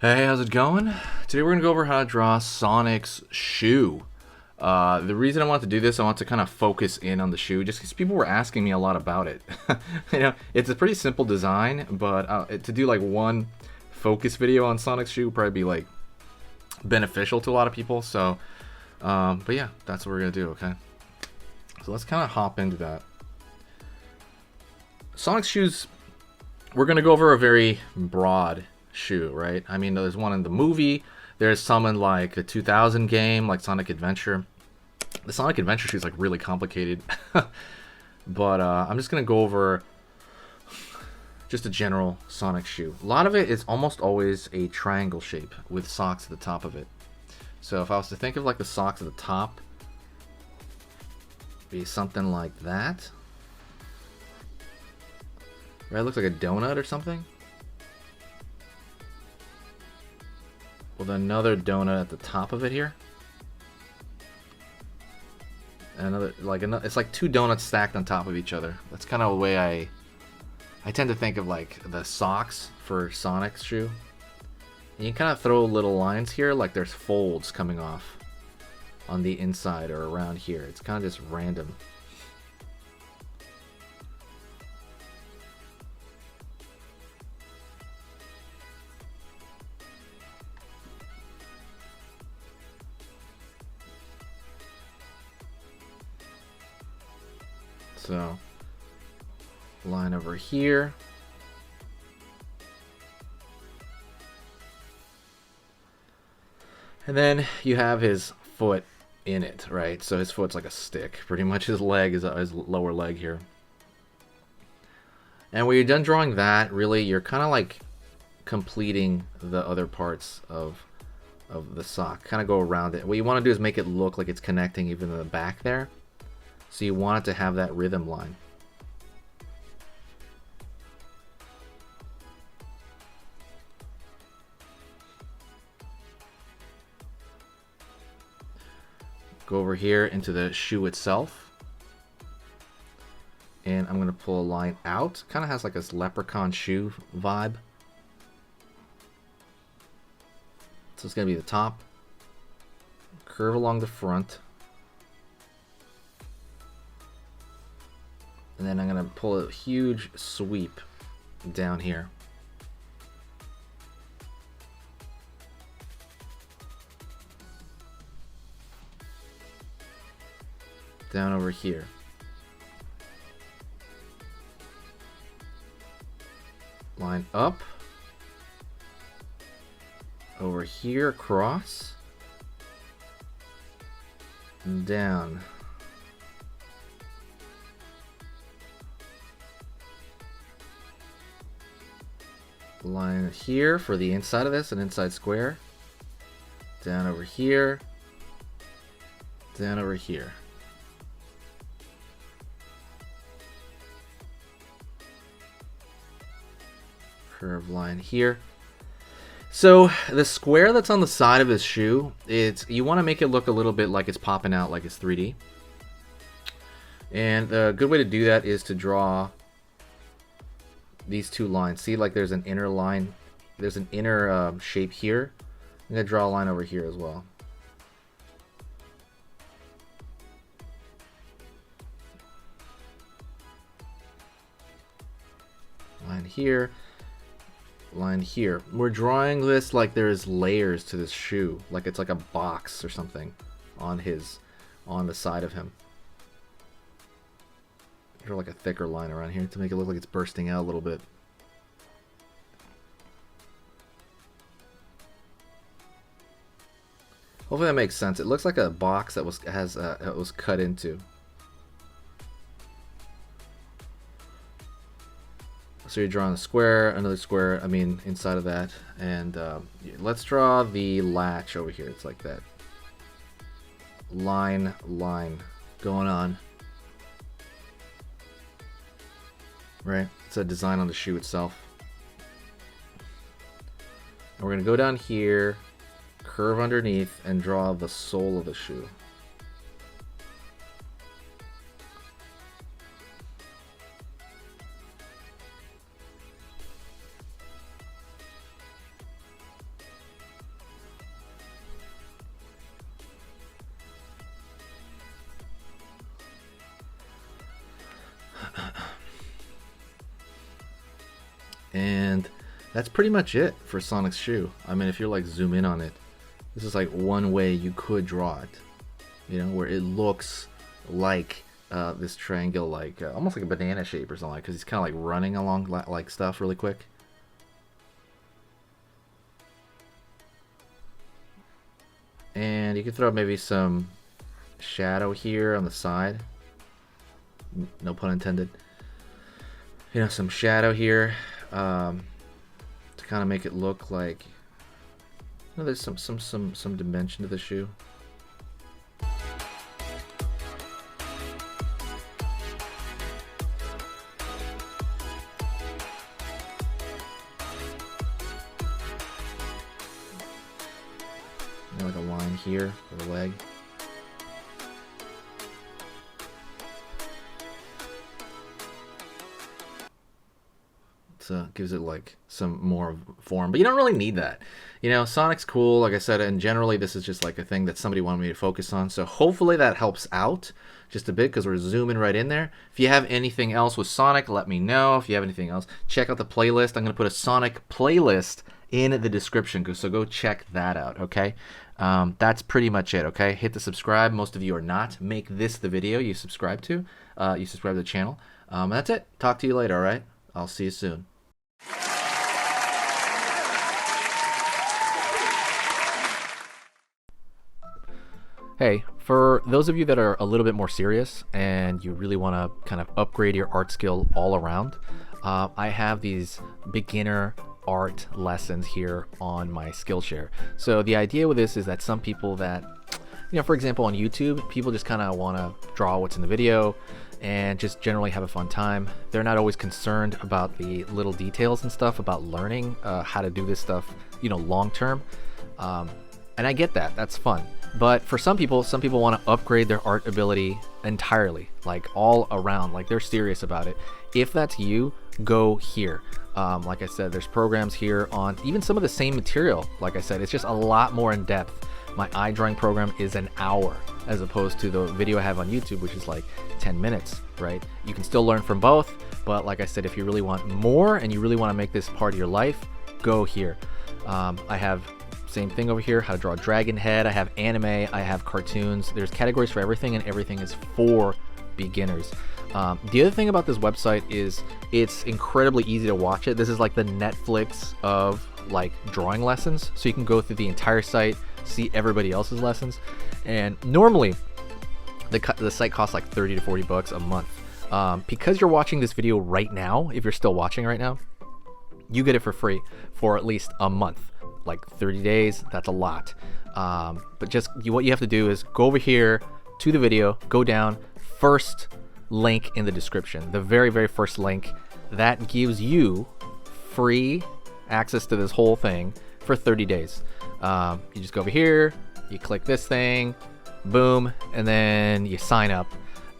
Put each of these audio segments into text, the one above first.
Hey, how's it going? Today we're going to go over how to draw Sonic's shoe. The reason I want to do this, I want to kind of focus in on the shoe, just because people were asking me a lot about it. It's a pretty simple design, but to do like one focus video on Sonic's shoe would probably be like beneficial to a lot of people. So, but yeah, that's what we're going to do, okay? So let's kind of hop into that. Sonic's shoes, we're going to go over a very broad shoe, right? I mean, there's one in the movie. There's some in like a 2000 game, like Sonic Adventure. The Sonic Adventure shoe is like really complicated, but I'm just gonna go over just a general Sonic shoe. A lot of it is almost always a triangle shape with socks at the top of it. So if I was to think of like the socks at the top, be something like that. Right, it looks like a donut or something. With another donut at the top of it here. And it's like two donuts stacked on top of each other. That's kind of the way I tend to think of like the socks for Sonic's shoe. And you kind of throw little lines here, like there's folds coming off on the inside or around here. It's kind of just random. So, line over here. And then you have his foot in it, right? So his foot's like a stick. Pretty much his leg is his lower leg here. And when you're done drawing that, really, you're kind of like completing the other parts of the sock. Kind of go around it. What you want to do is make it look like it's connecting even in the back there. So you want it to have that rhythm line. Go over here into the shoe itself. And I'm going to pull a line out. Kind of has like this leprechaun shoe vibe. So it's going to be the top. Curve along the front. And then I'm going to pull a huge sweep down here. Down over here. Line up. Over here, across. And down. Line here for the inside of this, an inside square. Down over here. Down over here. Curved line here. So the square that's on the side of this shoe, you want to make it look a little bit like it's popping out, like it's 3D. And a good way to do that is to draw these two lines. See, like there's an inner line, there's an inner shape here. I'm gonna draw a line over here as well. Line here, line here. We're drawing this like there's layers to this shoe, like it's like a box or something on the side of him. Draw like a thicker line around here to make it look like it's bursting out a little bit. Hopefully that makes sense. It looks like a box that was cut into. So you're drawing a square, another square, I mean inside of that, and let's draw the latch over here. It's like that line going on. Right, it's a design on the shoe itself. And we're gonna go down here, curve underneath, and draw the sole of the shoe. And that's pretty much it for Sonic's shoe. I mean, if you're like zoom in on it, this is like one way you could draw it, you know, where it looks like this triangle, like almost like a banana shape or something, because he's kind of like running along like stuff really quick. And you can throw maybe some shadow here on the side. No pun intended. You know, some shadow here to kind of make it look like, you know, there's some dimension to the shoe. You know, like a line here for the leg. So gives it like some more form, but you don't really need that. You know, Sonic's cool, like I said, and generally this is just like a thing that somebody wanted me to focus on. So hopefully that helps out just a bit, because we're zooming right in there. If you have anything else with Sonic, let me know. If you have anything else, check out the playlist. I'm going to put a Sonic playlist in the description, so go check that out, okay? That's pretty much it, okay? Hit the subscribe. Most of you are not. Make this the video you subscribe to. You subscribe to the channel. And that's it. Talk to you later, all right? I'll see you soon. Hey, for those of you that are a little bit more serious and you really want to kind of upgrade your art skill all around, I have these beginner art lessons here on my Skillshare. So the idea with this is that some people that, you know, for example, on YouTube, people just kind of want to draw what's in the video and just generally have a fun time. They're not always concerned about the little details and stuff about learning how to do this stuff, you know, long term. And I get that, that's fun. But for some people want to upgrade their art ability entirely, like all around, like they're serious about it. If that's you, go here. Like I said, there's programs here on even some of the same material. Like I said, it's just a lot more in depth. My eye drawing program is an hour as opposed to the video I have on YouTube, which is like 10 minutes, right? You can still learn from both, but like I said, if you really want more and you really want to make this part of your life, go here. I have same thing over here, how to draw a dragon head. I have anime, I have cartoons. There's categories for everything, and everything is for beginners. The other thing about this website is it's incredibly easy to watch it. This is like the Netflix of like drawing lessons. So you can go through the entire site, see everybody else's lessons. And normally the site costs like 30 to 40 bucks a month. Because you're watching this video right now, if you're still watching right now, you get it for free for at least a month. Like 30 days, that's a lot. But just what you have to do is go over here to the video, go down, first link in the description, the very, very first link. That gives you free access to this whole thing for 30 days. You just go over here, you click this thing, boom, and then you sign up.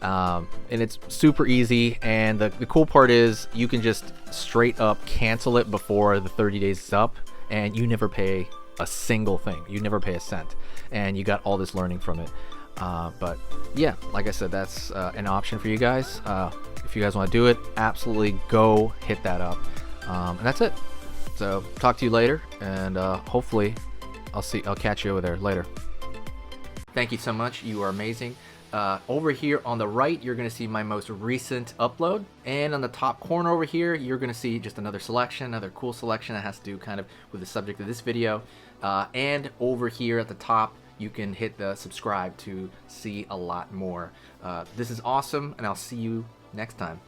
And it's super easy, and the cool part is you can just straight up cancel it before the 30 days is up, and you never pay a single thing. You never pay a cent, and you got all this learning from it. But yeah, like I said, that's an option for you guys. If you guys want to do it, absolutely go hit that up. And that's it. So talk to you later, and hopefully I'll catch you over there later. Thank you so much. You are amazing. Over here on the right, you're going to see my most recent upload, and on the top corner over here, you're going to see just another selection, another cool selection that has to do kind of with the subject of this video. And over here at the top, you can hit the subscribe to see a lot more. This is awesome, and I'll see you next time.